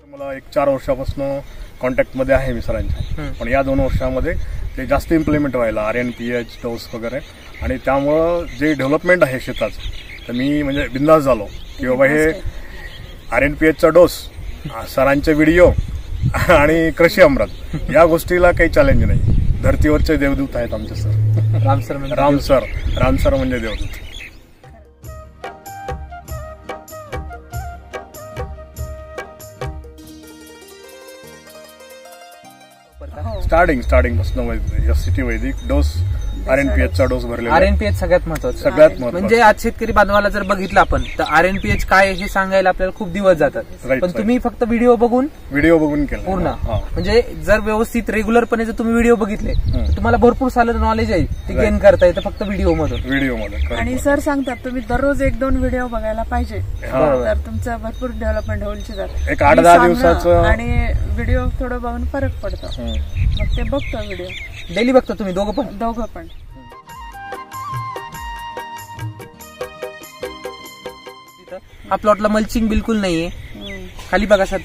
मला 4 वर्षापासून कॉन्टॅक्ट मध्ये आहे मी सरांच्या, पण या 2 वर्षामध्ये ते जास्त इम्प्लिमेंट व्हायला RNPH डोस वगैरे, आणि त्यामुळं जे डेव्हलपमेंट आहे शेताचं, तर मी म्हणजे बिंदास झालो की बाबा हे RNPHचा डोस, सरांचे व्हिडिओ आणि कृषी अमृत या गोष्टीला काही चॅलेंज नाही. धरतीवरचे देवदूत आहेत आमचे सर. राम सर म्हणजे देवदूत. स्टार्टिंग पासून SCT वैदिक डोस, RNPHचा डोस भरलेला. RNPH सगळ्यात महत्वाचं. म्हणजे आज शेतकरी बांधवाला जर बघितलं आपण तर RNPH काय हे सांगायला आपल्याला खूप दिवस जातात, पण तुम्ही फक्त व्हिडिओ बघून केलं पूर्ण. म्हणजे जर व्यवस्थित रेग्युलरपणे जर तुम्ही व्हिडिओ बघितले तर तुम्हाला भरपूर सारं नॉलेज आहे ते गेन करता येतं फक्त व्हिडिओ मधून. आणि सर सांगतात तुम्ही दररोज 1-2 व्हिडिओ बघायला पाहिजे, तर तुमचं भरपूर डेव्हलपमेंट होईल शेतात. एक 8-10 दिवसाचं आणि व्हिडिओ थोडं बघून फरक पडतो, मग ते बघतो व्हिडिओ. डेली बघता तुम्ही दोघं पण? हा प्लॉटला मल्चिंग बिलकुल नाहीये. खाली बघा सर,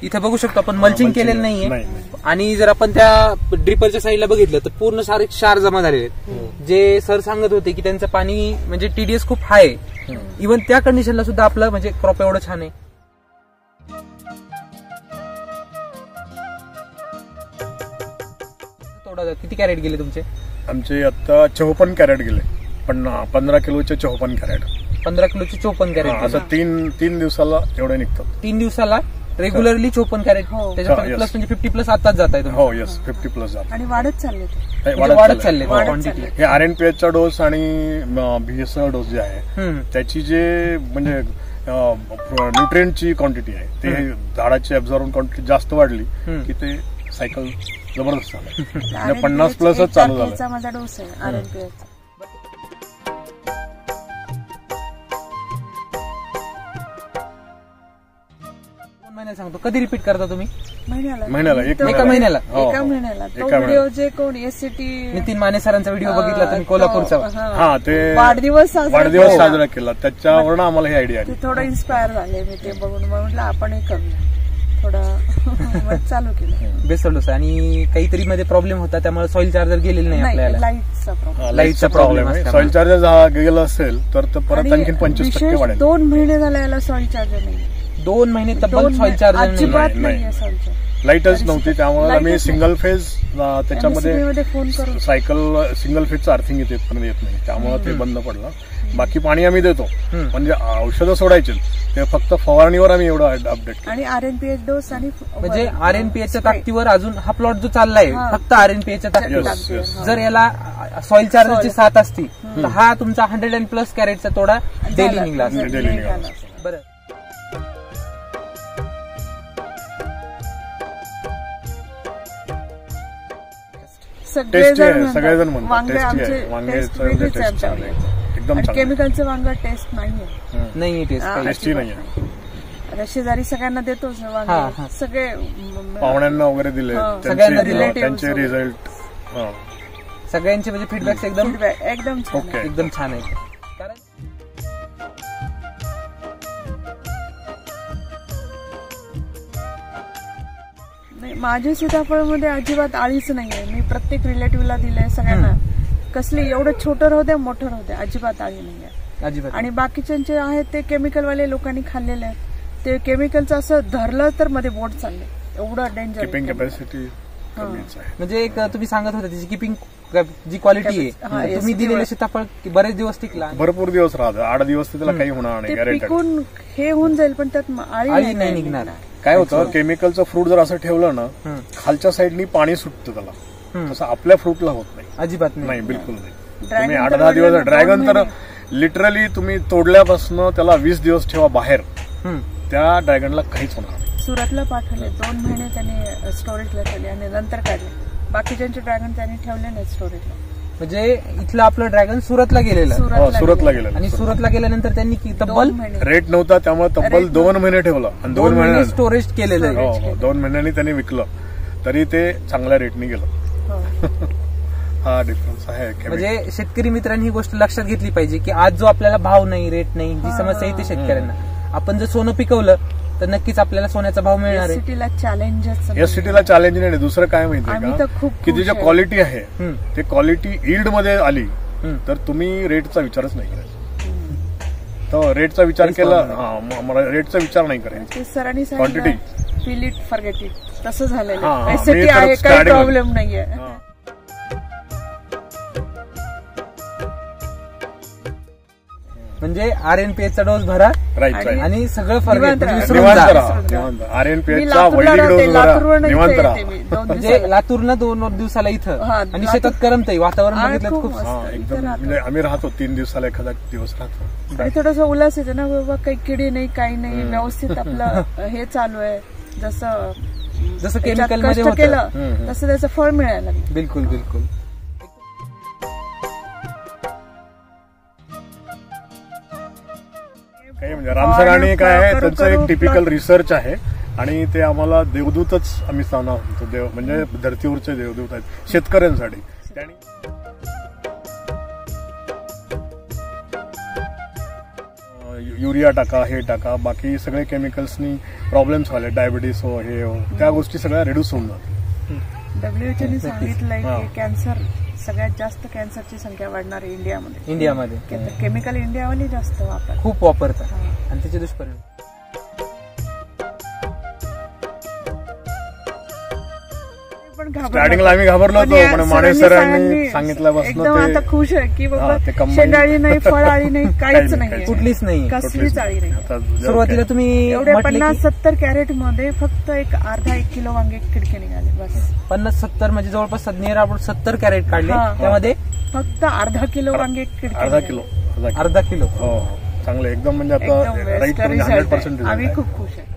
इथं बघू शकतो आपण मल्चिंग केलेलं नाहीये. आणि जर आपण त्या ड्रिपरच्या साईडला बघितलं तर पूर्ण सारे क्षार जमा झालेले आहेत. जे सर सांगत होते की त्यांचं पाणी म्हणजे TDS खूप हाय आहे, इव्हन त्या कंडिशनला सुद्धा आपलं म्हणजे क्रॉप एवढं छान आहे. किती कॅरेट गेले तुमचे? आमचे आता 54 कॅरेट गेले, पण 15 किलोचे 54 कॅरेट. 15 किलोचे 54 कॅरेट. असं 3 दिवसाला एवढे निघतात. 3 दिवसाला रेग्युलरली 54 कॅरेट. त्याच्यामध्ये प्लस म्हणजे 50+ आताच जात आहे. हो, येस, 50+ जात. आणि वाढत चालले. हे RNPHचा डोस आणि BSL डोस जे आहे त्याची जे म्हणजे न्यूट्रिएंटची क्वांटिटी आहे ते झाडाची ऍब्झॉर्ब क्वांटिटी जास्त वाढली की ते सायकल जबरदस्त झालं. 50+ चालू झालं. माझा डोस आहे RNPH. सांगतो कधी रिपीट करता तुम्ही? महिन्याला. एका महिन्याला. तो व्हिडिओ जे कोण SCT नितीन माने सरांचा व्हिडिओ बघितला तुम्ही कोल्हापूरचा, हा, ते वाढदिवस साजरा केला, त्याच्यावरून आम्हाला ही आयडिया आली. थोडं इन्स्पायर झाले मी ते बघून, म्हटलं आपणही करूया. थोडं चालू केलं बेसल डोस. आणि काहीतरी मध्ये प्रॉब्लेम होता त्यामुळे सॉइल चार्जर गेलेलं नाही आपल्याला. लाईटचा प्रॉब्लेम आहे. सॉइल चार्जर गेलं असेल तर परत आणखी 25% वाढेल. 2 महिने झाले याला सॉइल चार्जर नाही. 2 महिने तब्बल सॉइल चार्जर नाही. लाईटच नव्हती, त्यामुळे आम्ही सिंगल फेज त्याच्यामध्ये सायकल सिंगल फेजचं अर्थिंग येत नाही, त्यामुळे ते बंद पडलं. बाकी पाणी आम्ही देतो, म्हणजे औषधं सोडायचे ते फक्त फवारणीवर आम्ही एवढं अपडेट. आणि RNPH डोस आणि म्हणजे RNPHच्या ताकदीवर अजून हा प्लॉट जो चाललाय फक्त RNPHच्या ताकदीवर. जर याला सॉइल चार्जरची साथ असती तर हा तुमचा 100+ कॅरेटचा तोडा डेली निघला असता. बरं, सगळेजण म्हणतात एकदम केमिकलचं वांग टेस्ट नाहीये. टेस्टी नाहीये. शेजारी सगळ्यांना देतो सगळे पाहुण्यांना वगैरे दिले, त्यांचे रिझल्ट सगळ्यांचे म्हणजे फीडबॅक एकदम छान आहे. माझ्या सीताफळमध्ये अजिबात आळीच नाहीये. मी प्रत्येक रिलेटिव्हला दिलंय सगळ्यांना. कसली एवढं छोटं राहू द्या मोठं राहू द्या, अजिबात आळी नाहीये. आणि बाकीच्यांचे आहेत ते केमिकलवाले लोकांनी खाल्लेले आहेत. ते केमिकलचं असं धरलं तर मध्ये बोट चालले, एवढं डेंजर. किपिंग कॅपॅसिटी म्हणजे एक तुम्ही सांगत होता त्याची किपिंग जी क्वालिटी आहे, तुम्ही दिलेलं सीताफळ बरेच दिवस टिकला, भरपूर दिवस राहतं. 8 दिवस त्याला काही होणार नाही, पिकून हे होऊन जाईल, पण त्यात आळी नाही निघणार. काय होतं, केमिकलचं फ्रूट जर असं ठेवलं ना, खालच्या साईडनी पाणी सुटतं त्याला, तसं आपल्या फ्रूटला होत नाही, अजिबात नाही, बिलकुल नाही. तुम्ही 8-10 दिवस ड्रॅगन तर लिटरली तुम्ही तोडल्यापासून त्याला 20 दिवस ठेवा बाहेर, त्या ड्रॅगनला काहीच होणार नाही. सुरतला पाठवले 2 महिने त्यांनी स्टोरेजला ठेवले आणि नंतर काढले. बाकीच्यांचे ड्रॅगन त्यांनी ठेवले नाही स्टोरेजला. म्हणजे इथलं आपलं ड्रॅगन सुरतला गेलेलं, सुरतला गेलं, आणि सुरतला गेल्यानंतर त्यांनी तब्बल रेट नव्हता त्यामुळे तब्बल 2 महिने ठेवलं आणि 2 महिने स्टोरेज केलेलं. 2 महिन्यांनी त्यांनी विकलं तरी ते चांगल्या रेटनी गेलं. हा डिफरन्स आहे. म्हणजे शेतकरी मित्रांनी ही गोष्ट लक्षात घेतली पाहिजे की आज जो आपल्याला भाव नाही, रेट नाही, जी समस्या येते शेतकऱ्यांना, आपण जर सोनं पिकवलं तर नक्कीच आपल्याला सोन्याचा भाव मिळणार आहे. एससीटीला चॅलेंज एससीटीला चॅलेंज नाही. दुसरं काय माहितीये का की ती जी क्वालिटी आहे ते क्वालिटी यील्ड मध्ये आली तर तुम्ही रेटचा विचारच नाही करायचा. तर रेटचा विचार केला, रेटचा विचार नाही करायचा. सरांनी quantity feel it forget it तसं झालेलं. एससीटी आहे, काही प्रॉब्लेम नाहीये. म्हणजे RNPH डोस भरा आणि सगळं फॉरगेट RNPH म्हणजे लातूरनं 2 दिवसाला इथं आणि शेतात करमतंय. वातावरण बघितलं खूप एकदम. म्हणजे आम्ही राहतो 3 दिवसाला एखादा दिवस राहतो आणि थोडंसं उल्हास येते ना बाबा, काही किडी नाही, काही नाही, व्यवस्थित आपलं हे चालू आहे. जसं केमिकल कष्ट केलं तसं त्याचं फळ मिळायला लागलं. बिलकुल बिलकुल. काही म्हणजे रामसरांनी काय त्यांचं एक टिपिकल रिसर्च आहे आणि ते आम्हाला देवदूतच आम्ही म्हणतो. देव म्हणजे धर्तीवरचे देवदूत आहेत शेतकऱ्यांसाठी. त्यांनी युरिया टाका, हे टाका, बाकी सगळे केमिकल्सनी प्रॉब्लेम्स झाले, डायबिटीस हो, हे हो, त्या गोष्टी सगळ्या रिड्यूस होऊन जातात. WHO सांगितलंय की कॅन्सर सगळ्यात जास्त कॅन्सरची संख्या वाढणार आहे इंडियामध्ये. केमिकल इंडियावाली जास्त खूप वापरतात आणि त्याचे दुष्परिणाम. स्टार्टिंगला आम्ही घाबरलो होतो पण माने सरांनी सांगितल्यापासून आता खुश आहे की बाबा शेंगाळी नाही, फळाळी नाही, काहीच नाही, कुठलीच नाही, कसलीच आळी नाही. सुरुवातीला तुम्ही एवढे 50-70 कॅरेट मध्ये फक्त अर्धा 1 किलो वांगे खिडके निघाले बस. 50-70 म्हणजे जवळपास 70 कॅरेट काढले. त्यामध्ये फक्त अर्धा किलो वांगे खिडके. अर्धा किलो हो, चांगलं एकदम. म्हणजे आता राईट 100% आम्ही खूप खुश आहे.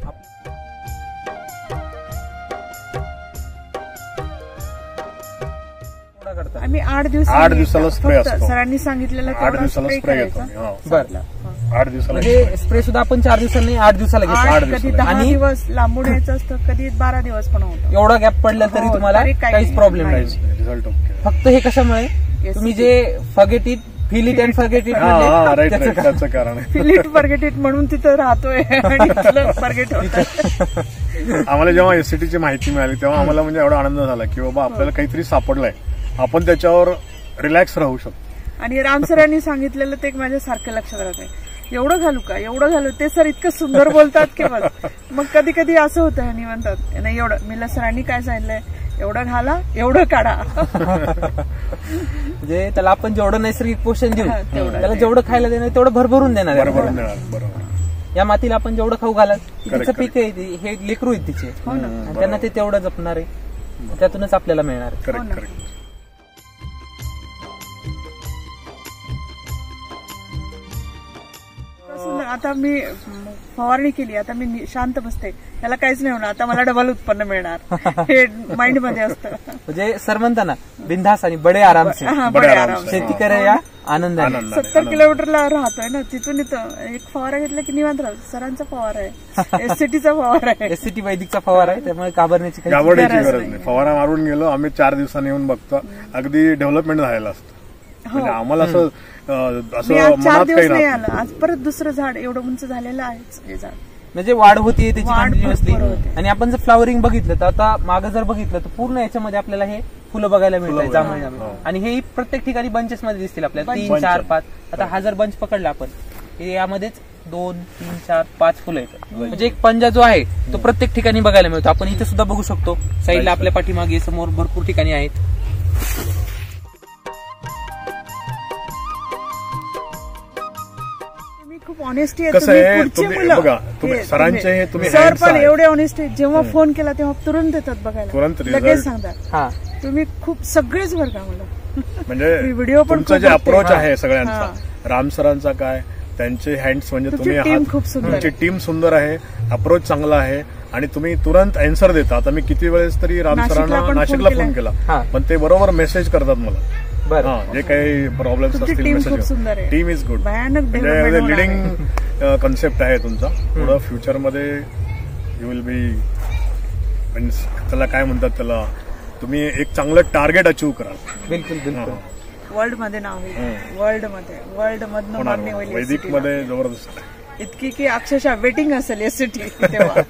आम्ही 8 दिवसाला स्प्रे असतो. सरांनी सांगितलेलं 8 दिवसाला स्प्रे घेतो. 8 दिवसाला म्हणजे स्प्रे सुद्धा आपण 4 दिवसाला नाही, 8 दिवसाला घेतो. कधी 10 दिवस लांबून यायचं असतं, कधी 12 दिवस पण होतं. एवढा गॅप पडला तरी तुम्हाला काहीच प्रॉब्लेम नाही. Result okay. फक्त हे कशामुळे तुम्ही जे forget it, feel it and forget it त्याचं कारण आहे. फील इट फॉरगेट इट म्हणून तिथं राहतोय आणि फॉरगेट होतं. आम्हाला जेव्हा एससीटीची माहिती मिळाली तेव्हा आम्हाला म्हणजे एवढा आनंद झाला की बाबा आपल्याला काहीतरी सापडलंय, आपण त्याच्यावर रिलॅक्स राहू शकतो. आणि राम सरांनी सांगितलेलं ते माझ्या सारखं लक्षात राहतंय. एवढं घालू का, एवढं घालू, ते सर इतकं सुंदर बोलतात की मग कधी कधी असं होतं आणि म्हणतात नाही एवढं. मी सरांनी काय सांगितलंय, एवढं घाला, एवढं काढा. म्हणजे त्याला आपण जेवढं नैसर्गिक पोषण देऊ, त्याला जेवढं खायला देणार तेवढं भरभरून देणार. या मातीला आपण जेवढं खाऊ घाला तिचं पीक आहे, हे लेकरू आहेत तिचे, त्यांना ते तेवढं जपणार आहे, त्यातूनच आपल्याला मिळणार. आता मी फवारणी केली, आता मी शांत बसते, त्याला काहीच नाही होणार, आता मला डबल उत्पन्न मिळणार, हे माइंड मध्ये असतं. म्हणजे सर म्हणताना बिनधास्त आणि बडे आराम शेती करे या आनंदाने. 70 किलोमीटरला राहतोय ना, तिथून इथं एक फवारा घेतला की निवांत राहतो. सरांचा फवारा आहे, एससीटीचा फवारा आहे, एससीटी वैदिकचा फवारा आहे, त्यामुळे घाबरण्याची गरज नाही. फवारा मारून गेलो आम्ही, 4 दिवसांनी येऊन बघतो अगदी डेव्हलपमेंट झालेलं असतं. म्हणजे आम्हाला असं 4 दिवस नाही आलं, आज परत दुसरं झाड एवढं उंच झालेलं आहेच हे झाड. म्हणजे वाढ होतीये त्याची कंटिन्युअसली. आणि आपण जर फ्लॉवरिंग बघितलं तर आता मागं जर बघितलं तर पूर्ण याच्यामध्ये आपल्याला हे फुलं बघायला मिळतात जांभळी. आणि हे प्रत्येक ठिकाणी बंचेस मध्ये दिसतील आपल्याला, 3, 4, 5. आता हा जर बंच पकडला आपण, यामध्येच 2, 3, 4, 5 फुलं येतात. म्हणजे एक पंजा जो आहे तो प्रत्येक ठिकाणी बघायला मिळतो. आपण इथे सुद्धा बघू शकतो, साईडला आपल्या पाठीमागे समोर भरपूर ठिकाणी आहेत. खूप ऑनेस्टी आहे. सरांचे हे तुम्ही सर पण एवढे ऑनेस्ट आहे, जेव्हा फोन केला तेव्हा तुरंत येतात बघायला, लगेच सांगतात. तुम्ही खूप सगळेच बरं का मला. म्हणजे व्हिडिओ पण जे अप्रोच आहे सगळ्यांचा, राम सरांचा काय, त्यांचे हँड्स म्हणजे तुम्ही तुमची टीम सुंदर आहे, अप्रोच चांगला आहे आणि तुम्ही तुरंत आन्सर देता. आता मी किती वेळेस तरी राम सरांना नाशिकला फोन केला, पण ते बरोबर मेसेज करतात मला. जे काही प्रॉब्लेम्स असतील मेसेज. टीम इज गुड, म्हणजे लिडिंग कन्सेप्ट आहे तुमचा. पुढं फ्युचरमध्ये यू विल बी, मीन्स त्याला काय म्हणतात, त्याला तुम्ही एक चांगलं टार्गेट अचीव्ह कराल. बिलकुल बिलकुल. वर्ल्ड मध्ये नाव आहे, वर्ल्ड मधनं मागणी होईल वैदिक मध्ये जबरदस्त इतकी की अक्षरशः वेटिंग असेल एससीटी तेव्हा.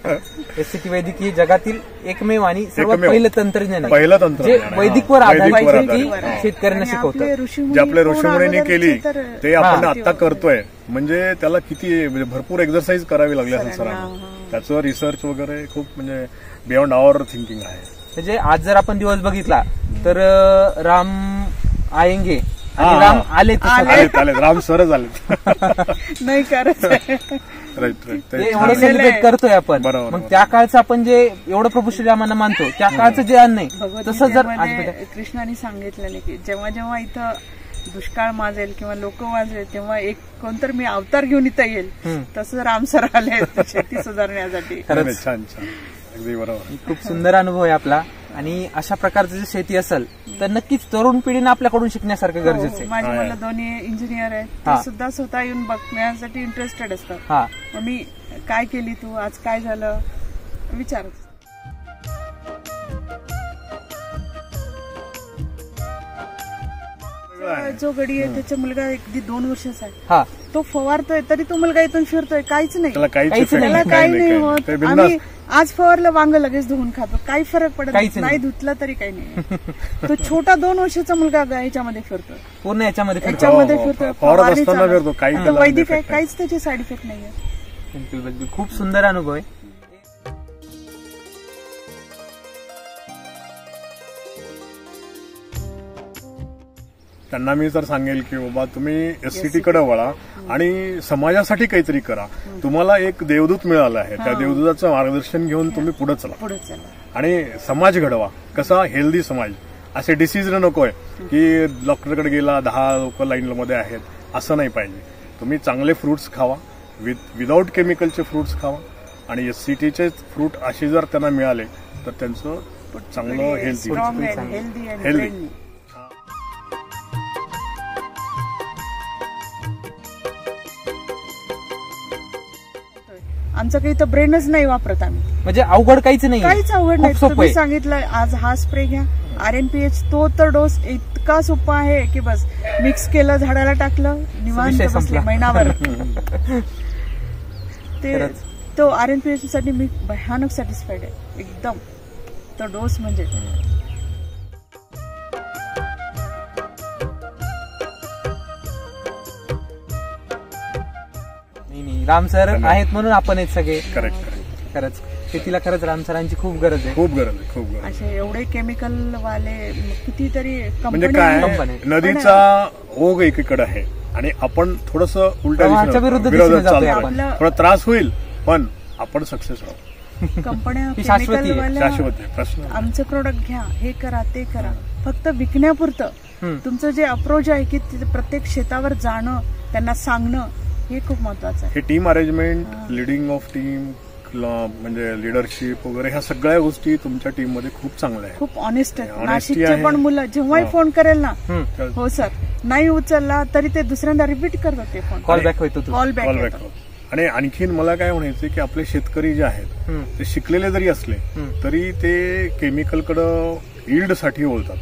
एससीटी वैदिक ही जगातील एकमेव आणि सर्वात पहिलं तंत्रज्ञान आहे पहिलं जे तंत्रज्ञान वैदिकवर आधारित वैदिकवर शेती आधारित. शेतकऱ्यांना शिकवतं. जे आपल्या ऋषीमुनींनी केली ते आपण हा. आता करतोय. म्हणजे त्याला किती म्हणजे भरपूर एक्सरसाइज करावी लागली असेल सरांना. त्याचं रिसर्च वगैरे खूप म्हणजे बियॉन्ड आवर थिंकिंग आहे. म्हणजे आज जर आपण दिवस बघितला तर राम आयंगे आणि हा. राम आले आलेत राम सरच आलेत. नाही करत राईट ते एवढं सेलिब्रेट करतोय आपण. बरोबर, मग बरोबर. त्या काळचं आपण जे एवढं प्रभू श्रीरामांना मानतो त्या काळचं जे अन्न आहे तसं जर आज भगवद्गीतेमध्ये कृष्णाने सांगितलेलं की जेव्हा जेव्हा इथं दुष्काळ माजेल किंवा लोक वाजेल तेव्हा एक कोणतर मी अवतार घेऊन इथं येईल. तसं रामसर आले शेती सुधारण्यासाठी. छान छान अगदी बरोबर. खूप सुंदर अनुभव आहे आपला. आणि अशा प्रकारचं जर शेती असेल तर नक्कीच तरुण पिढीनं आपल्याकडून शिकण्यासारखं गरजेचं आहे. माझी मुलं दोन्ही इंजिनियर आहेत, ते सुद्धा स्वतः येऊन बघण्यासाठी इंटरेस्टेड असतात. हा मग मी काय केली तू आज, काय झालं विचारत. जो गडी आहे त्याचा मुलगा अगदी 2 वर्षाचा आहे. हा तो फवारतोय तरी तो मुलगा इथून फिरतोय, काहीच नाही. त्याला काहीच काहीच effect नाही. त्याला काही नाही होत. ते बिनधास्त. आम्ही आज फवारलं वांग लगेच धुवून खातो, काही फरक पडत काहीच नाही. धुतलं तरी काही नाही. तो छोटा 2 वर्षाचा मुलगा ह्याच्यामध्ये फिरतोय, पूर्ण याच्यामध्ये याच्यामध्ये हो, फिरतोय, फवारत फवारणी असताना चालू. फिरतो, काही आता त्याला वैदिक आहे, effect काहीच त्याचे साईड इफेक्ट नाहीये. बिलकुल बिलकुल. खूप सुंदर अनुभव आहे. त्यांना मी तर सांगेल की बाबा तुम्ही एससीटी कडे वळा आणि समाजासाठी काहीतरी करा. तुम्हाला एक देवदूत मिळाला आहे, त्या देवदूताचं मार्गदर्शन घेऊन तुम्ही पुढे चला पुढे चला आणि समाज घडवा. कसा हेल्दी समाज. असे डिसीज नकोय की डॉक्टरकडे गेला 10 लोक लाईनमध्ये आहेत, असं नाही पाहिजे. तुम्ही चांगले फ्रुट्स खावा, विदाऊट केमिकलचे फ्रुट्स खावा आणि एससीटीचे फ्रूट असे जर त्यांना मिळाले तर त्यांचं चांगलं healthy strong and healthy and healthy. Friendly. आमचं काही तर ब्रेनच नाही वापरत आम्ही. म्हणजे अवघड काहीच नाही, काहीच अवघड नाही. सोपं तुम्ही आहे. सांगितलं आज हा स्प्रे घ्या, RNPH तो तर डोस इतका सोपा आहे की बस मिक्स केलं, झाडाला टाकलं, निवांत विषय बसले संपला. महिनाभर. ते खरंच. तो RNPH साठी मी भयानक सॅटिस्फाईड आहे एकदम. तो डोस म्हणजे नाही राम सर आहेत म्हणून आपण आहेत सगळे. करेक्ट. खरंच शेतीला खरंच राम सरांची खूप गरज आहे. खूप गरज आहे, खूप गरज. असे एवढे केमिकल वाले कितीतरी म्हणजे कंपन्या काय आहेत. नदीचा ओघ एकीकडे आहे आणि आपण थोडस उलट्या प्रवाहाच्या विरुद्ध दिशेने विरोधात जातोय चालतोय. आपण. थोडा त्रास होईल पण आपण सक्सेस राहू. कंपन्या ही शाश्वती आहे. केमिकल वाल्या शाश्वत आहे. प्रश्न आमचं प्रोडक्ट घ्या, हे करा, ते करा, फक्त विकण्यापुरतं. तुमचं जे अप्रोच आहे की तिथे प्रत्येक शेतावर जाणं, त्यांना सांगणं, हे खूप महत्वाचं आहे. हे team arrangement, leading of team, म्हणजे लिडरशिप वगैरे ह्या सगळ्या गोष्टी तुमच्या टीम मध्ये खूप चांगल्या आहेत. खूप ऑनेस्ट आहे. Honesty नाशिकचे आहे. पण मुलं जेव्हाही फोन करेल ना, तर हो सर, नाही उचलला तरी ते दुसऱ्यांदा रिपीट करतात ते फोन. कॉल बॅक होतो तू. Call call back back. होतो. आणि आणखीन मला काय म्हणायचं की आपले शेतकरी जे आहेत ते शिकलेले जरी असले तरी ते केमिकलकडं यील्ड साठी बोलतात.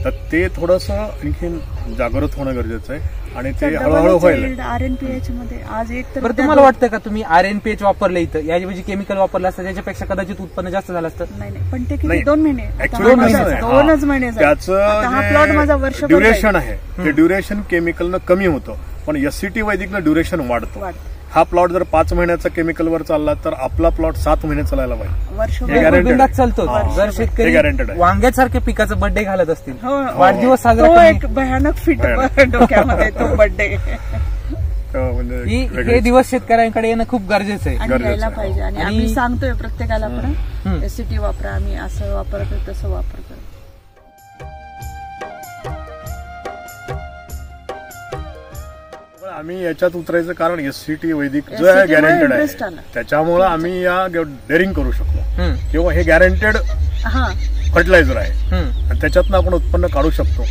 तर ते थोडंसं आणखीन जागृत होणं गरजेचं आहे आणि ते हळूहळू होईल. RNPH मध्ये आज एक तर बरं तुम्हाला वाटतं का तुम्ही RNPH वापरलं इथं याऐवजी केमिकल वापरलं असतं त्याच्यापेक्षा कदाचित उत्पन्न जास्त झालं असतं? नाही नाही, पण ते किती नाही. 2 महिने. आता Actually हा कसं माझा आहे, 2च महिने झाले. आता हा प्लॉट माझा त्याचं वर्षभर ड्युरेशन आहे ते ड्युरेशन केमिकलनं कमी होतं पण एससीटी वैदिकनं ड्युरेशन वाढतं. वाढतं. हा प्लॉट जर 5 महिन्याचा केमिकलवर चालला तर आपला प्लॉट 7 महिने चालायला पाहिजे. वर्षभर. हे guaranteed बिंदात आहे. चालतो. हा. जर हे शेतकरी guaranteed आहे. वांग्यासारख्या पिकाचं बर्थडे घालत असतील, हो. वाढदिवस साजरा तो करून एक भयानक फिट डोक्यामध्ये तो बर्थडे. म्हणजे हे वेगळीच. दिवस शेतकऱ्यांकडे येणं खूप गरजेचं आहे. आणि गरजेचं यायला आहे. पाहिजे. आणि आणि- आम्ही सांगतोय प्रत्येकाला पण एससीटी वापरा, आम्ही असं वापरतोय तसं वापरतोय. आम्ही याच्यात उतरायचं कारण एससीटी वैदिक जो SCT आहे मुळे गॅरंटेड interest आहे आला. त्याच्यामुळे आम्ही या डेअरिंग करू शकलो हम्म. किंवा हे गॅरंटेड हा, फर्टिलायझर आहे हम्म. आणि त्याच्यातनं आपण उत्पन्न काढू शकतो.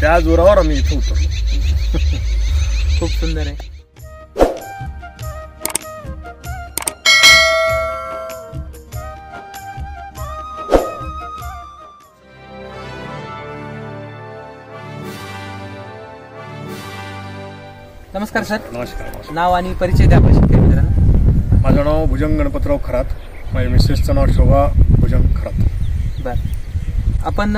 त्या जोरावर आम्ही इथे उतरलो. खूप सुंदर आहे. नमस्कार सर. नमस्कार. नाव आणि परिचय द्या आपल्या शेतकरी मित्रांना. माझं नाव भुजंग गणपतराव खरात. माझ्या मिसेसचं नाव शोभा भुजंग खरात. बर. आपण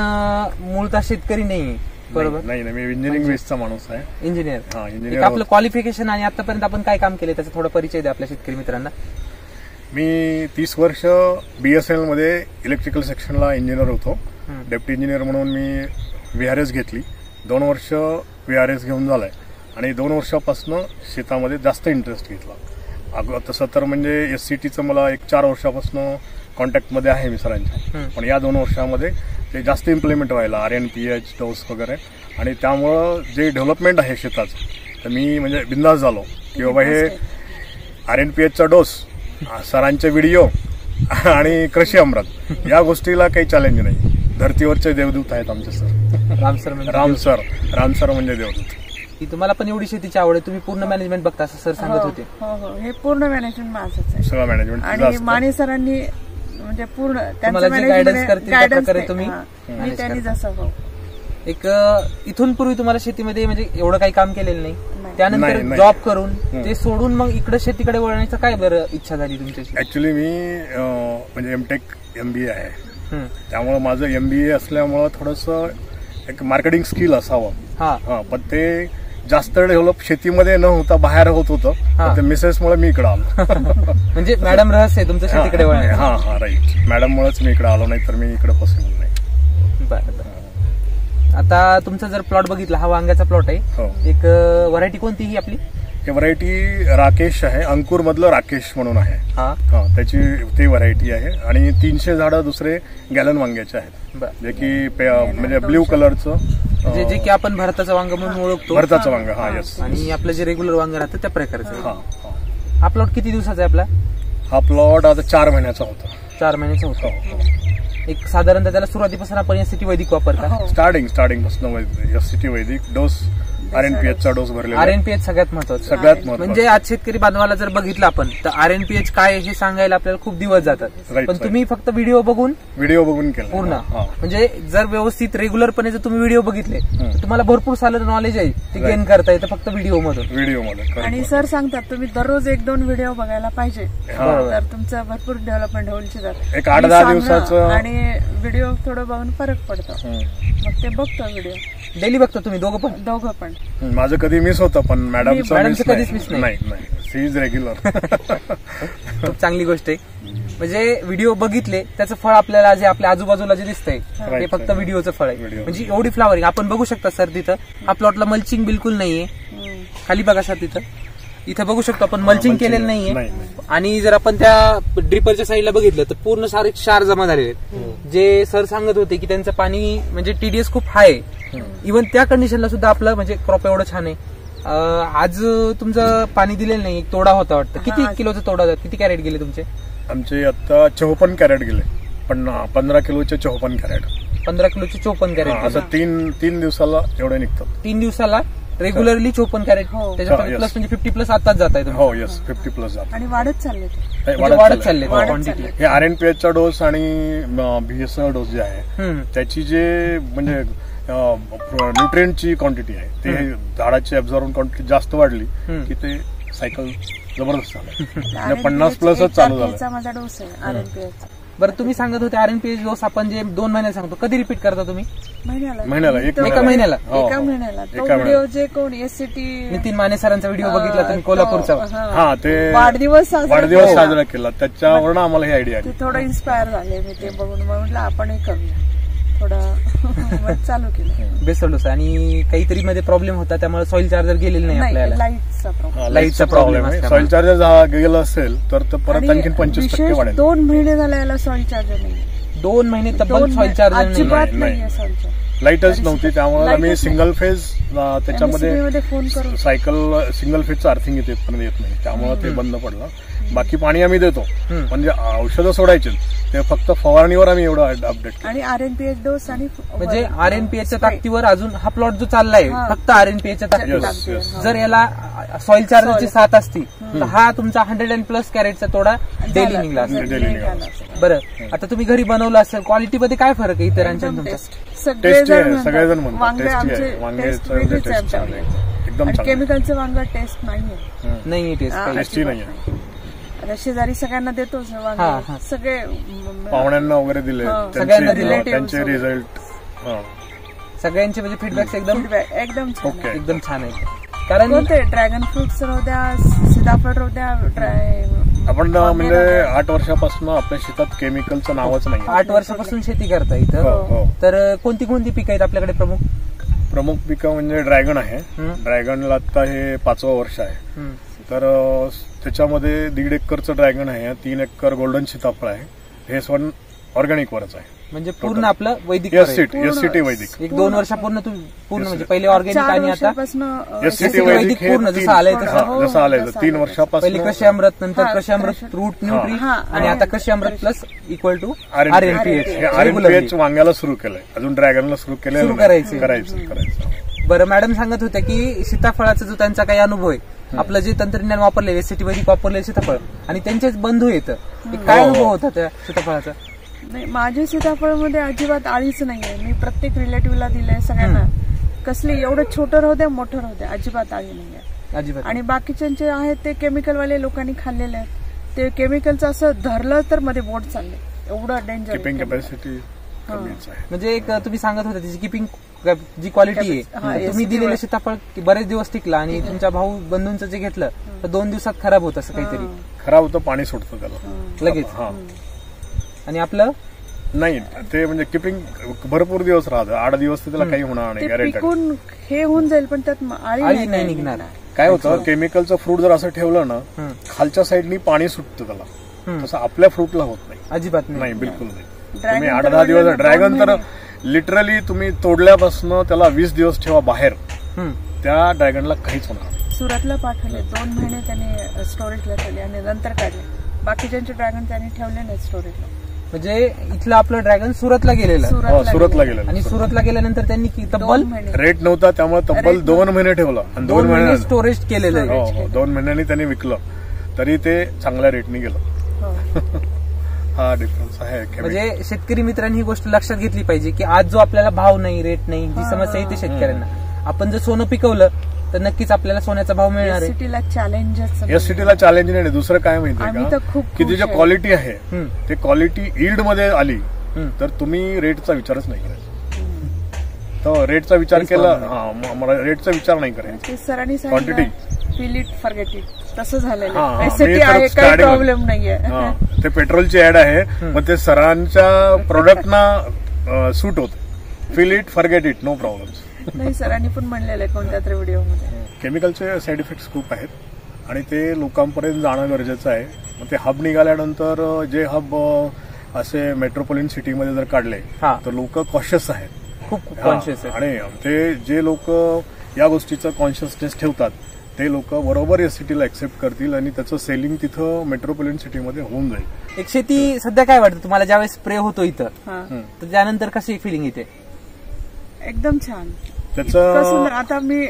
मूळतः शेतकरी नाही, बरोबर? नाही, मी इंजिनिअरिंग बेसचा माणूस आहे. इंजिनियर. हा, एक इंजिनियर. आपलं क्वालिफिकेशन आणि आतापर्यंत आपण काय काम केलं त्याचा थोडा परिचय द्या आपल्या शेतकरी मित्रांना. मी 30 वर्ष BSNL मध्ये इलेक्ट्रिकल सेक्शनला इंजिनियर होतो. डेप्टी इंजिनियर म्हणून मी VRS घेतली. 2 वर्ष VRS घेऊन झालाय आणि 2 वर्षापासून शेतामध्ये जास्त इंटरेस्ट घेतला. तसं तर म्हणजे SCTचं मला 4 वर्षापासून कॉन्टॅक्टमध्ये आहे मी सरांच्या. पण या 2 वर्षामध्ये ते जास्त इम्प्लिमेंट व्हायला RNPH डोस वगैरे, आणि त्यामुळं जे डेव्हलपमेंट आहे शेताचं, तर मी म्हणजे बिंदास झालो की बाबा हे RNPHचा डोस, सरांचे व्हिडिओ आणि कृषी अमृत या गोष्टीला काही चॅलेंज नाही. धर्तीवरचे देवदूत आहेत आमचे सर. राम सर म्हणजे देवदूत. तुम्हाला पण एवढी शेतीची आवड आहे, तुम्ही पूर्ण मॅनेजमेंट बघता असं सर सांगत होते. हो, हे पूर्ण मॅनेजमेंट माझंच आहे. सगळं मॅनेजमेंट आणि माने सरांनी म्हणजे पूर्ण तुम्हाला जे गायडन्स करतील त्या प्रकारे तुम्ही मी त्यांनी जसं एक इथून पूर्वी तुम्हाला शेतीमध्ये म्हणजे एवढं काही काम केलेलं नाही, त्यानंतर जॉब करून ते सोडून मग इकडे शेतीकडे वळण्याचं काय बरं इच्छा झाली तुमची? ऍक्च्युली मी म्हणजे MTech MBA आहे, त्यामुळे माझं MBA असल्यामुळं थोडंसं एक मार्केटिंग स्किल असावं. हा, पण ते जास्त डेव्हलप शेतीमध्ये न होता बाहेर होत होतं. मिसेसमुळे मी इकडे आलो. म्हणजे मॅडम रहस्य आहे तुमचं शेतीकडे वळणं. हा राईट, मॅडममुळेच मी इकडे आलो, नाही तर मी इकडे पॉसिबल नाही. बरं. आता तुमचा जर प्लॉट बघितला, हा वांग्याचा प्लॉट आहे. एक व्हरायटी कोणती ही आपली? ही व्हरायटी राकेश आहे, अंकुर मधलं राकेश म्हणून आहे. त्याची ती व्हरायटी आहे. आणि 300 झाडं दुसरे गॅलन वांग्याचे आहेत, जे की म्हणजे ब्ल्यू कलरचं, जे की आपण भारताचं वांग म्हणून ओळखतो. भारताचं वांग, हा, येस. आणि आपलं जे रेग्युलर वांग राहतं त्या प्रकारचं. हा प्लॉट किती दिवसाचा आहे आपला? हा प्लॉट आता 4 महिन्याचा होता. 4 महिन्याचा होता. एक साधारणतः त्याला सुरुवातीपासून आपण SCT वैदिक वापरता? स्टार्टिंग पासून SCT वैदिक डोस, RNPHचा डोस भरलेला. RNPH सगळ्यात महत्वाचं. म्हणजे आज शेतकरी बांधवाला जर बघितलं आपण तर RNPH काय हे सांगायला आपल्याला खूप दिवस जातात, पण तुम्ही फक्त व्हिडिओ बघून केलं पूर्ण. म्हणजे जर व्यवस्थित रेग्युलरपणे जर तुम्ही व्हिडिओ बघितले तर तुम्हाला भरपूर सारं नॉलेज आहे ते गेन करता येतं फक्त व्हिडिओ मधून. आणि सर सांगतात तुम्ही दररोज 1-2 व्हिडिओ बघायला पाहिजे, तर तुमचं भरपूर डेव्हलपमेंट होईल. एक 8-10 दिवसाचं आणि व्हिडिओ थोडं बघून फरक पडतो, मग ते बघतो व्हिडिओ. डेली बघतो तुम्ही दोघं पण? माझं कधी मिस होतं, पण मॅडमचं कधीच मिस नाही. She is regular. खूप चांगली गोष्ट आहे. म्हणजे व्हिडिओ बघितले त्याचं फळ आपल्याला जे आपल्या आजूबाजूला जे दिसतंय ते फक्त व्हिडिओचं फळ आहे. म्हणजे एवढी फ्लावरिंग आपण बघू शकता सर. तिथं हा प्लॉटला मल्चिंग बिलकुल नाहीये. खाली बघा सर, इथं बघू शकतो आपण मल्चिंग केलेलं नाहीये. आणि जर आपण त्या ड्रिपरच्या साईडला बघितलं तर पूर्ण सारे क्षार जमा झालेले आहेत. जे सर सांगत होते की त्यांचं पाणी म्हणजे TDS खूप हाय आहे. इव्हन त्या कंडिशनला सुद्धा आपलं म्हणजे क्रॉप एवढं छान आहे. आज तुमचं पाणी दिलेलं नाही, एक तोडा होता वाटतं. किती किलोचा तोडा, किती कॅरेट गेले तुमचे? आमचे आता 54 कॅरेट गेले, पण 15 किलोचे 54 कॅरेट. 15 किलोचे 54 कॅरेट. असं 3 दिवसाला एवढे निघतात. 3 दिवसाला रेग्युलरली 54 कॅरेट. त्याच्यात प्लस म्हणजे 50+ आताच जात आहे. हो, येस, 50+ जात. आणि वाढत चालले क्वांटिटी. हे RNPHचा डोस आणि BSNL डोस जे आहे त्याची जे म्हणजे न्यूट्रिएंटची क्वांटिटी आहे, ते झाडाची ऍब्झॉर्बन क्वांटिटी जास्त वाढली की ते सायकल जबरदस्त झालं. 50+ चालू झालं. माझा डोस आहे RNPH. बरं, तुम्ही सांगत होते RNPH डोस आपण जे 2 महिन्याला सांगतो, कधी रिपीट करता तुम्ही? महिन्याला. एका महिन्याला. तो व्हिडिओ जे कोण SCT नितीन माने सरांचा व्हिडिओ बघितला तुम्ही कोल्हापूरचा, ते वाढदिवस साजरा केला, त्याच्यावरून आम्हाला ही आयडिया आली. थोडं इन्स्पायर झाले मी ते बघून. म्हटलं आपणही करूया, थोडं चालू केलं. Best dose. आणि काहीतरी मध्ये प्रॉब्लेम होता त्यामुळे सॉइल चार्जर गेलेलं नाही आपल्याला. लाईटचा प्रॉब्लेम. सॉइल चार्जर गेलं असेल तर परत आणखी 25% वाढेल. 2 महिने झाले याला सॉइल चार्जर नाही. 2 महिने तब्बल सॉइल चार्जर नाही. लाईटच नव्हती, त्यामुळे आम्ही सिंगल फेज त्याच्यामध्ये फोन करून सायकल सिंगल फेजचं अर्थिंग येत नाही, त्यामुळे ते बंद पडलं. बाकी पाणी आम्ही देतो, म्हणजे औषधं सोडायचे ते फक्त फवारणीवर आम्ही एवढं अपडेट. आणि RNPH डोस आणि म्हणजे RNPHच्या ताकदीवर अजून हा प्लॉट जो चाललाय फक्त RNPHच्या ताकदीवर. जर याला सॉइल चार्जरची साथ असती तर हा तुमचा 100+ कॅरेटचा तोडा डेली निघला असता. बरं, आता तुम्ही घरी बनवलं असेल, क्वालिटीमध्ये काय फरक आहे इतरांच्या तुमच्या? सगळेजण म्हणतात एकदम आणि चांगलं. केमिकलचं वांग टेस्ट नाहीये. नाही टेस्ट काही. टेस्टी नाहीये. आता शेजारी सगळ्यांना देतोच हा, वांग, हा. सगळे पाहुण्यांना वगैरे दिले, सगळ्यांना दिले. त्यांचे रिझल्ट सगळ्यांचे म्हणजे फीडबॅक एकदम फीडबॅक एकदम छान आहे. ओके. एकदम छान आहे. कारण कोणते ड्रॅगन फ्रुट्स राहू द्या, सीताफळ राहू द्या, आपण म्हणजे 8 वर्षापासून आपल्या शेतात केमिकलचं नावच नाही. 8 वर्षापासून शेती करता हो, इथं. हो. तर कोणती कोणती पिकं आहेत आपल्याकडे प्रमुख? प्रमुख पिकं म्हणजे ड्रॅगन आहे. ड्रॅगनला आता हे 5वं वर्ष आहे. तर त्याच्यामध्ये 1.5 एकरचं ड्रॅगन आहे, 3 एकर गोल्डन सीताफळ आहे. हे पण ऑर्गॅनिक वरच आहे. म्हणजे पूर्ण आपलं वैदिक एससीटी वैदिक. 1-2 वर्षापूर्ण पूर्ण म्हणजे पहिले ऑर्गॅनिक आणि आता एससीटी वैदिक वैदिक हे पूर्ण जसं आलंय तसं. जसं आलंय 3 वर्षापासून. पहिले कृषी अमृत, नंतर कृषी अमृत रूट न्यूट्री, आणि आता कृषी अमृत प्लस इक्वल टू RNPH. हे RNPH वांग्याला सुरू केलंय, अजून ड्रॅगनला सुरू केलंय. करायचं. बरं, मॅडम सांगत होत्या की सीताफळाचा जो त्यांचा काही अनुभव आहे, आपलं जे तंत्रज्ञान वापरलेलं एससीटी वैदिक वापरलेलं सीताफळ आणि त्यांचेच बंधू येतं, काय अनुभव होता त्या सीताफळाचा? नाही, माझ्या सीताफळमध्ये अजिबात आळीच नाहीये. मी प्रत्येक रिलेटिव्हला दिलंय सगळ्यांना. कसली एवढं छोटं राहू द्या, मोठं राहू द्या, अजिबात आळी नाहीये. अजिबात. आणि बाकीच्यांचे आहेत ते केमिकलवाले लोकांनी खाल्लेले आहेत. ते केमिकलचं असं धरलं तर मध्ये बोट चालले, एवढं डेंजर. किपिंग कॅपॅसिटी कमीच आहे. म्हणजे एक तुम्ही सांगत होता त्याची किपिंग जी क्वालिटी आहे, तुम्ही दिलेलं सीताफळ बरेच दिवस टिकला आणि तुमच्या भाऊ बंधूंचं जे घेतलं तर 2 दिवसात खराब होत असं काहीतरी. खराब होतं, पाणी सुटतं त्याला लगेच. हा. आणि आपलं नाही, ते म्हणजे किपिंग भरपूर दिवस राहतं. 8 दिवस तर त्याला काही होणार नाही, ते गॅरंटेड. पिकून हे होऊन जाईल पण त्यात आळी नाही निघणार. काय होतं, केमिकलचं फ्रूट जर असं ठेवलं ना, खालच्या साईडनी पाणी सुटतं त्याला. तसं आपल्या फ्रूटला होत नाही, अजिबात नाही, बिलकुल नाही. तुम्ही 8-10 दिवस ड्रॅगन तर लिटरली तुम्ही तोडल्यापासून त्याला 20 दिवस ठेवा बाहेर, त्या ड्रॅगनला काहीच होणार नाही. सुरतला पाठवले 2 महिने त्यांनी स्टोरेजला ठेवले आणि नंतर काढले. बाकीच्यांचे ड्रॅगन त्यांनी ठेवले नाही स्टोरेजला. म्हणजे इथलं आपलं ड्रॅगन सुरतला गेलेलं सुरतला गेलेलं. आणि सुरतला गेल्यानंतर त्यांनी तब्बल रेट नव्हता त्यामुळे तब्बल 2 महिने ठेवलं आणि 2 महिने स्टोरेज केलेलं आहे. हो, 2 महिन्यांनी त्यांनी विकलं तरी ते चांगल्या रेटने गेलं. हा डिफरन्स आहे. म्हणजे शेतकरी मित्रांनी ही गोष्ट लक्षात घेतली पाहिजे की आज जो आपल्याला भाव नाही, रेट नाही, जी समस्या येते शेतकऱ्यांना, आपण जर सोनं पिकवलं तर नक्कीच आपल्याला सोन्याचा भाव मिळणार आहे. एससीटीला चॅलेंज नाही. दुसरं काय माहितीये का, की जी क्वालिटी आहे ते क्वालिटी यील्ड मध्ये आली तर तुम्ही रेटचा विचारच नाही करायचा. तर रेटचा विचार केला, रेटचा विचार नाही करायचा. सरांनी quantity feel it forget it तसं झालेलं. एससीटी आहे, काही प्रॉब्लेम नाहीये. ते पेट्रोलची ऍड आहे, मग ते सरांच्या प्रोडक्टना सूट होत. Feel it forget it, no problem. नाही, सरांनी पण म्हणलेलं आहे कोणत्या तरी व्हिडिओमध्ये. केमिकलचे साईड इफेक्ट्स खूप आहेत आणि ते लोकांपर्यंत जाणं गरजेचं आहे. मग ते हब निघाल्यानंतर जे हब असे मेट्रोपॉलिटन सिटीमध्ये जर काढले तर लोक कॉशियस आहेत, खूप कॉन्शियस आहेत. आणि ते जे लोक या गोष्टीचं कॉन्शियसनेस ठेवतात ते लोक बरोबर या सिटीला एक्सेप्ट करतील आणि त्याचं सेलिंग तिथं मेट्रोपॉलिटन सिटीमध्ये होऊन जाईल. एक शेती सध्या काय वाटतं तुम्हाला ज्यावेळेस स्प्रे होतो इथं, तर त्यानंतर कशी फिलिंग येते? एकदम छान. त्याचं आता मी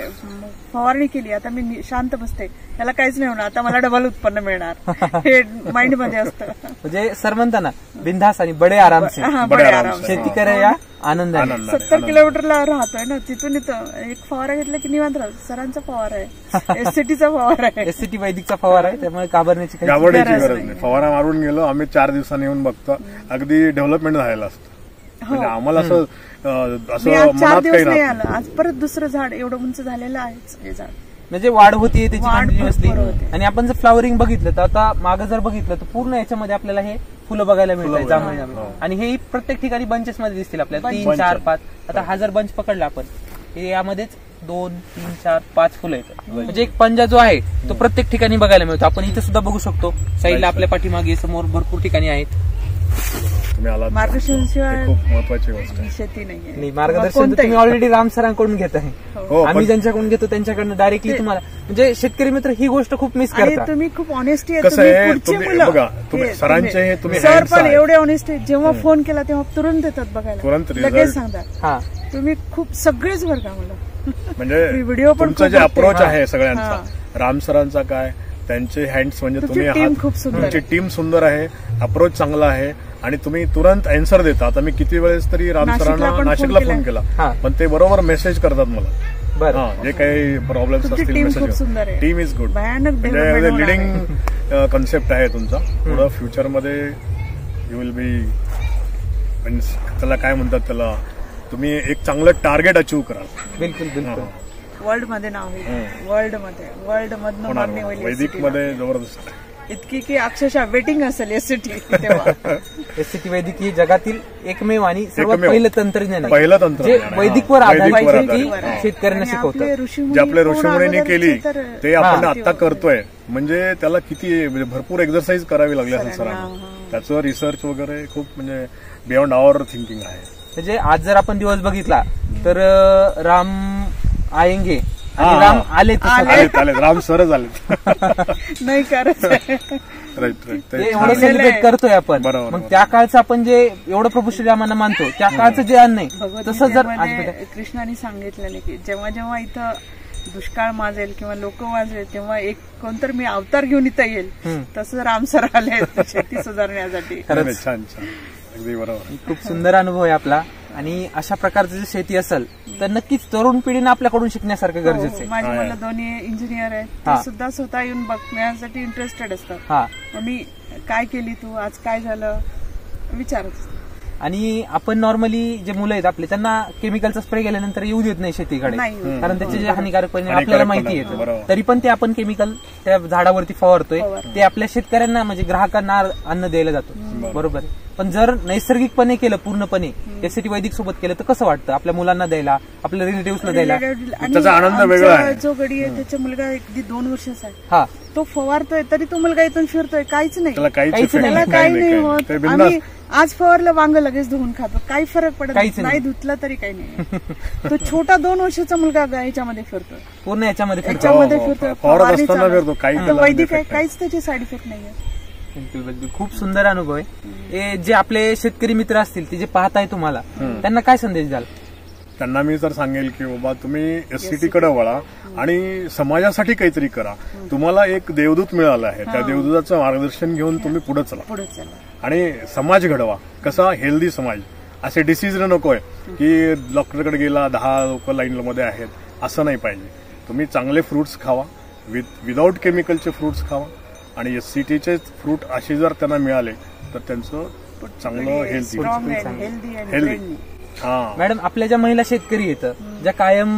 फवारणी केली, आता मी शांत बसते, त्याला काहीच नाही होणार, आता मला डबल उत्पन्न मिळणार, हे माइंड मध्ये असतं. म्हणजे सर म्हणता ना, बिंदास आणि बडे आराम शेती करे या आनंदाने. 70 किलोमीटरला राहतोय ना, तिथून इथं एक फवारा घेतला की निवांत राहतो. सरांचा फवारा आहे, एससीटीचा फवारा आहे, एससीटी वैदिकचा फवारा आहे, त्यामुळे घाबरण्याची गरज नाही. फवारा मारून गेलो आम्ही, 4 दिवसांनी येऊन बघतो अगदी डेव्हलपमेंट झालेलं असतं. म्हणजे आम्हाला असं 4 दिवस नाही आलं, आज परत दुसरं झाड एवढं उंच झालेलं आहेच हे झाड. म्हणजे वाढ होतीये त्याची कंटिन्युअसली. आणि आपण जर फ्लॉवरिंग बघितलं तर आता मागं जर बघितलं तर पूर्ण याच्यामध्ये आपल्याला हे फुलं बघायला मिळतात, जांभळी. आणि हे प्रत्येक ठिकाणी बंचेस मध्ये दिसतील आपल्याला, 3, 4, 5. आता हा जर बंच पकडला आपण, हे यामध्येच 2, 3, 4, 5 फुलं येतात. म्हणजे एक पंजा जो आहे तो प्रत्येक ठिकाणी बघायला मिळतो. आपण इथे सुद्धा बघू शकतो, साईडला आपल्या पाठीमागे समोर भरपूर ठिकाणी आहेत. मार्गदर्शनशिवाय खूप महत्वाची गोष्ट आहे. शेती नाही. मार्गदर्शन तुम्ही ऑलरेडी राम सरांकडून घेत आहे, आम्ही ज्यांच्याकडून घेतो त्यांच्याकडनं डायरेक्टली तुम्हाला. म्हणजे शेतकरी मित्र ही गोष्ट खूप मिस करतात. तुम्ही खूप ऑनेस्टी आहे. कसं आहे, बघा सरांचे हे तुम्ही सर पण एवढे ऑनेस्ट आहे, जेव्हा फोन केला तेव्हा तुरंत येतात बघायला, तुरंत लगेच सांगतात. तुम्ही खूप सगळेच बरं का मला. म्हणजे व्हिडिओ पण तुमचा जे अप्रोच आहे सगळ्यांचा, राम सरांचा काय, त्यांचे हँड्स म्हणजे तुम्ही तुमची टीम सुंदर आहे, अप्रोच चांगला आहे आणि तुम्ही तुरंत आन्सर देता. आता मी किती वेळेस तरी राम सरांना नाशिकला फोन केला, पण ते बरोबर मेसेज करतात मला बरं. जे काही प्रॉब्लेम्स तुमची असतील टीम खूप मेसेज सुंदर आहे. Team is good. भयानक म्हणजे development होणार आहे. लिडिंग कन्सेप्ट आहे तुमचा. पुढं फ्युचरमध्ये यू विल बी मीन्स त्याला काय म्हणतात त्याला, तुम्ही एक चांगलं टार्गेट अचीव्ह कराल. बिलकुल बिलकुल. वर्ल्ड मध्ये नाव होईल. वर्ल्ड मधनं होणार मागणी होईल वैदिक SCT मध्ये जबरदस्त. इतकी की अक्षरशः वेटिंग असेल एससीटी तेव्हा. एससीटी वैदिक ही जगातील एकमेव आणि सर्वात एकमेव. पहिलं तंत्रज्ञान आहे. पहिलं तंत्रज्ञान जे आहे. वैदिकवर हा. आधारित वैदिकवर आहे, की आधारित. शेतकऱ्यांना आणि शिकवतात. आपले ऋषीमुनी जे आपल्या पूर्ण ऋषीमुनींनी केली अगोदरचे तर ते आपण हा. आता करतोय. म्हणजे त्याला किती म्हणजे भरपूर एक्सरसाइज करावी लागली असेल सरांना, सरांना. त्याचं रिसर्च वगैरे खूप म्हणजे बियॉन्ड आवर थिंकिंग आहे. म्हणजे आज जर आपण दिवस बघितला तर राम आयंगे आणि हा. राम आले आलेत राम सरच आलेत. नाही करत आहे. Right right. ते एवढं सेलिब्रेट करतोय आपण. बरोबर, मग बरोबर. त्या काळचं आपण जे एवढं प्रभू श्रीरामांना मानतो त्या काळचं जे अन्न आहे तसं जर आज भगवद्गीतेमध्ये कृष्णाने सांगितलेलं की जेव्हा जेव्हा इथं दुष्काळ माजेल किंवा लोक वाजेल तेव्हा एक कोणतर मी अवतार घेऊन इथं येईल. तसं रामसर आले शेती सुधारण्यासाठी. खरंच छान छान अगदी बरोबर. खूप सुंदर अनुभव आहे आपला. आणि अशा प्रकारची जर शेती असेल तर नक्कीच तरुण पिढीनं आपल्याकडून शिकण्यासारखं गरजेचं आहे. माझी मुलं दोन्ही इंजिनियर आहेत. हा. ते सुद्धा स्वतः येऊन बघण्यासाठी इंटरेस्टेड असतात. हा. मग मी काय केली तू आज काय झालं विचारत. आणि आपण नॉर्मली जे मुलं आहेत आपले त्यांना केमिकलचा स्प्रे केल्यानंतर येऊ देत नाही शेतीकडे, नाही येऊ. कारण त्याचे जे हानिकारक परिणाम हानिकारक आपल्याला माहिती परिणाम, येतं. बरोबर. तरी पण ते आपण केमिकल त्या झाडावरती फवारतोय. ते आपल्या शेतकऱ्यांना म्हणजे ग्राहकांना अन्न द्यायला जातो. बरोबर. पण जर नैसर्गिकपणे केलं पूर्णपणे एससीटी वैदिक सोबत केलं तर कसं वाटतं आपल्या मुलांना द्यायला, आपल्या रिलेटिव्हला द्यायला? आणि त्याचा आनंद वेगळा आहे. जो गडी आहे त्याचा मुलगा अगदी 2 वर्षाचा आहे. हा. तो फवारतोय तरी तो मुलगा इथून फिरतोय. काहीच नाही त्याला काहीच काहीच effect नाही. त्याला नाही, काही नाही होत. ते आम्ही बिनधास्त. आज फवारलं वांग लगेच धुवून खातो. काही फरक पडत काहीच नाही. धुतलं तरी काही नाही. तो छोटा 2 वर्षाचा मुलगा ह्याच्यामध्ये फिरतोय. पूर्ण याच्यामध्ये याच्यामध्ये हो, फिरतोय. फवारत फवारणी असताना चालू आहे. फिरतो. काही आता त्याला वैदिक आहे. effect काहीच त्याचे साईड इफेक्ट नाहीये. बिलकुल बिलकुल. खूप सुंदर अनुभव आहे. हे जे आपले शेतकरी मित्र असतील ते जे पाहताय तुम्हाला त्यांना काय संदेश द्याल? त्यांना मी तर सांगेल की बाबा तुम्ही एससीटी कडे वळा आणि समाजासाठी काहीतरी करा. तुम्हाला एक देवदूत मिळालं आहे. त्या देवदूताचं मार्गदर्शन घेऊन तुम्ही पुढे चला पुढे चला आणि समाज घडवा. कसा हेल्दी समाज. असे डिसीज नकोय की डॉक्टरकडे गेला 10 लोक लाईनमध्ये आहेत असं नाही पाहिजे. तुम्ही चांगले फ्रुट्स खावा. विदाऊट केमिकलचे फ्रुट्स खावा. आणि एससीटीचे फ्रूट असे जर त्यांना मिळाले तर त्यांचं चांगलं हेल्दी हेल्दी. हा. मॅडम, आपल्या ज्या महिला शेतकरी येतं ज्या कायम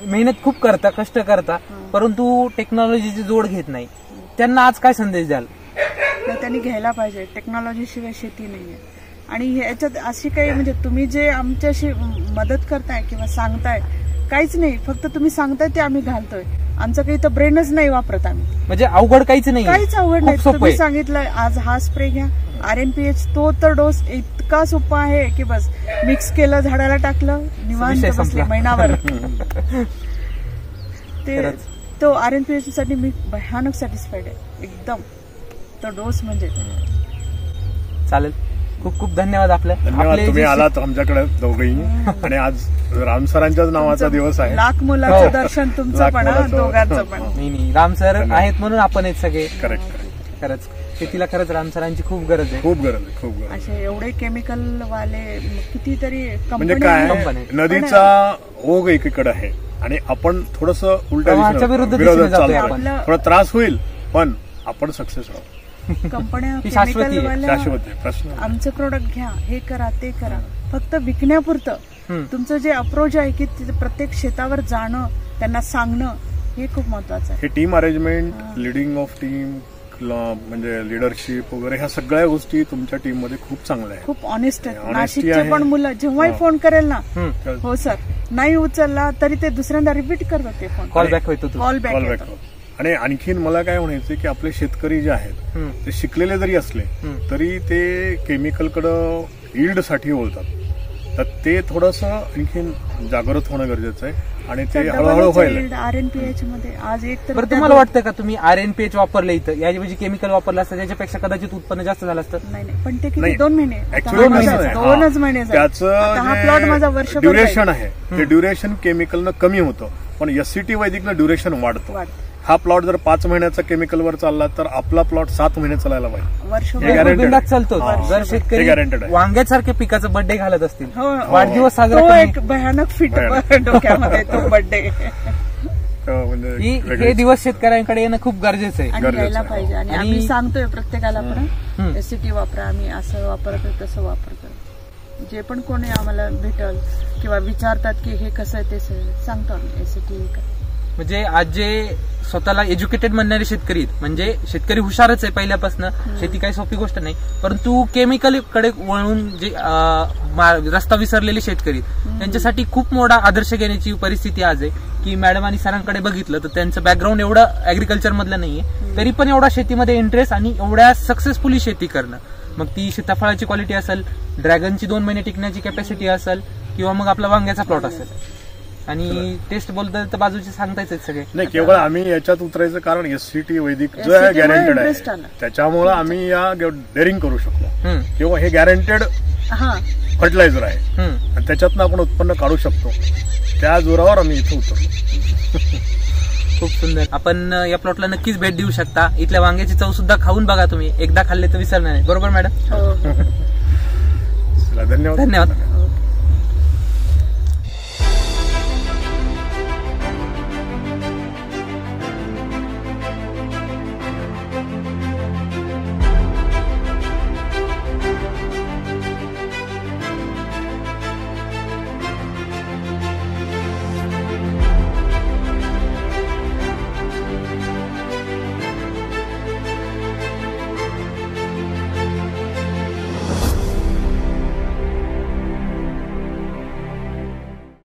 मेहनत खूप करता, कष्ट करता, परंतु टेक्नॉलॉजीची जोड घेत नाही, त्यांना आज काय संदेश द्याल? त्यांनी घ्यायला पाहिजे. टेक्नॉलॉजी शिवाय शेती नाहीये. आणि ह्याच्यात अशी काही म्हणजे तुम्ही जे आमच्याशी मदत करताय किंवा सांगताय काहीच नाही. फक्त तुम्ही सांगताय ते आम्ही घालतोय. आमचं काही तर ब्रेनच नाही वापरत आम्ही. म्हणजे अवघड काहीच नाही. काहीच अवघड नाही. सोपं तुम्ही आहे. सांगितलं आज हा स्प्रे घ्या. RNPH तो तर डोस इतका सोपा आहे की बस मिक्स केलं, झाडाला टाकलं, निवांत विषय बसले संपला. महिनाभर. ते खरंच. तो RNPH साठी मी भयानक सॅटिस्फाईड आहे एकदम. तो डोस म्हणजे चालेल. खूप खूप धन्यवाद. धन्यवाद. तुम्ही आलात आमच्याकडे दोघंही. आणि आज राम सरांच्याच नावाचा दिवस आहे. लाख मुलाचं दर्शन तुमचं पण दोघांचं पण. नाही, राम सर आहेत म्हणून आपण आहेत सगळे. करेक्ट. खरंच शेतीला खरंच राम सरांची खूप गरज आहे. खूप गरज आहे. खूप गरज. असे एवढे केमिकल वाले कितीतरी म्हणजे कंपन्या काय आहेत. नदीचा ओघ एकीकडे आहे आणि आपण थोडस उलट्या प्रवाहाच्या विरुद्ध दिशेने दिशेने जातोय चालतोय. आपण. थोडा त्रास होईल पण आपण सक्सेस आहोत. कंपन्या ही शाश्वती आहे. केमिकल वाल्या शाश्वत आहे. प्रश्न नाही. आमचं प्रोडक्ट घ्या, हे करा, ते करा. फक्त विकण्यापुरतं तुमचं जे अप्रोच आहे की प्रत्येक शेतावर जाणं, त्यांना सांगणं, हे खूप महत्वाचं आहे. हे team arrangement, leading of team, म्हणजे लिडरशिप वगैरे ह्या सगळ्या गोष्टी तुमच्या टीम मध्ये खूप चांगल्या आहेत. खूप ऑनेस्ट आहेत. Honesty नाशिकचे आहे. पण मुलं जेव्हाही फोन करेल ना, हम्म. हो सर, नाही उचलला तरी ते दुसऱ्यांदा रिपीट करतात ते फोन. कॉल बॅक होतो तू. Call call back. बॅक. आणि आणखीन मला काय म्हणायचं की आपले शेतकरी जे आहेत ते शिकलेले जरी असले तरी ते केमिकलकडं यील्ड साठी बोलतात. तर ते थोडस आणखीन जागृत होणं गरजेचं आहे आणि ते हळूहळू होईल. RNPH मध्ये आज एक तर बरं, तुम्हाला वाटतं का तुम्ही RNPH वापरलं इथं याऐवजी केमिकल वापरलं असतं त्याच्यापेक्षा कदाचित उत्पन्न जास्त झालं असतं? नाही नाही, पण ते किती नाही. 2 महिने. आता Actually हा माझा नाही. 2च महिने झाले. आता हा प्लॉट माझा त्याचं वर्षभर ड्युरेशन आहे ते ड्युरेशन केमिकलनं कमी होतं पण एससीटी वैदिकनं ड्युरेशन वाढतं. वाढतं. हा प्लॉट जर 5 महिन्याचा केमिकलवर चालला तर आपला प्लॉट 7 महिने चालायला पाहिजे. वर्षभर बिंदात चालतो. जर शेतकरी guaranteed आहे. वांग्यासारखे पिकाचं बर्थडे घालत असतील, हो. वाढदिवस तो साजरा एक भयानक फिट डोक्यामध्ये तो बर्थडे म्हणजे हे दिवस शेतकऱ्यांकडे येणं खूप गरजेचं आहे. आणि यायला पाहिजे. आणि आम्ही सांगतोय प्रत्येकाला पण एसीटी वापरा, आम्ही असं वापरतो तसं वापरतो. जे पण कोणी आम्हाला भेटल किंवा विचारतात की हे कसं आहे ते सांगतो आम्ही एसीटी. म्हणजे आज जे स्वतःला एज्युकेटेड म्हणणारे शेतकरी आहेत, म्हणजे शेतकरी हुशारच आहे पहिल्यापासून, शेती काही सोपी गोष्ट नाही, परंतु केमिकल कडे वळून जे रस्ता विसरलेले शेतकरी त्यांच्यासाठी खूप मोठा आदर्श घेण्याची परिस्थिती आज आहे. की मॅडम आणि सरांकडे बघितलं तर त्यांचं बॅकग्राऊंड एवढं अॅग्रिकल्चर मधलं नाहीये, तरी पण एवढा शेतीमध्ये इंटरेस्ट आणि एवढ्या सक्सेसफुली शेती करणं, मग ती सीताफळाची क्वालिटी असेल, ड्रॅगनची 2 महिने टिकण्याची कॅपॅसिटी असेल, किंवा मग आपला वांग्याचा प्लॉट असेल. आणि टेस्ट बोलतात तर बाजूचे सांगतायच सगळे. नाही, केवळ आम्ही याच्यात उतरायचं कारण एससीटी वैदिक जो आहे गॅरंटेड आहे, त्याच्यामुळे आम्ही या डेअरिंग करू शकतो. किंवा हे गॅरंटेड फर्टिलायझर आहे आणि त्याच्यातनं आपण उत्पन्न काढू शकतो. त्या जोरावर आम्ही इथे उतरलो. खूप सुंदर. आपण या प्लॉटला नक्कीच भेट देऊ शकता. इथल्या वांग्याची चव सुद्धा खाऊन बघा तुम्ही, एकदा खाल्ले तर विसरणार नाही. बरोबर मॅडम? धन्यवाद.